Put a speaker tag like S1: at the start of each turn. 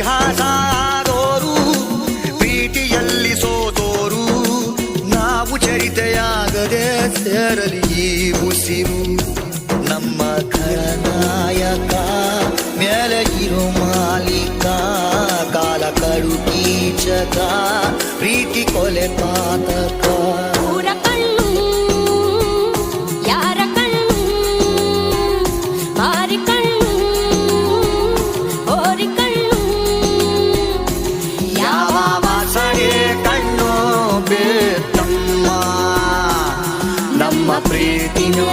S1: ಇತಿಹಾಸ ಆದೋರು ಪ್ರೀತಿಯಲ್ಲಿ ಸೋತೋರು ನಾವು ಚರಿತೆಯಾಗದೆ ಸೇರಲಿ ಈ ಉಸಿರು ನಮ್ಮ ಖಳನಾಯಕ ಮೇಲೆ ಇರೋ ಮಾಲೀಕ ಕಾಲ ಕಡು ಕೀಚಕ ಪ್ರೀತಿ ಕೊಲೆ ಪಾತಕ ಪ್ರೀತಿನೋ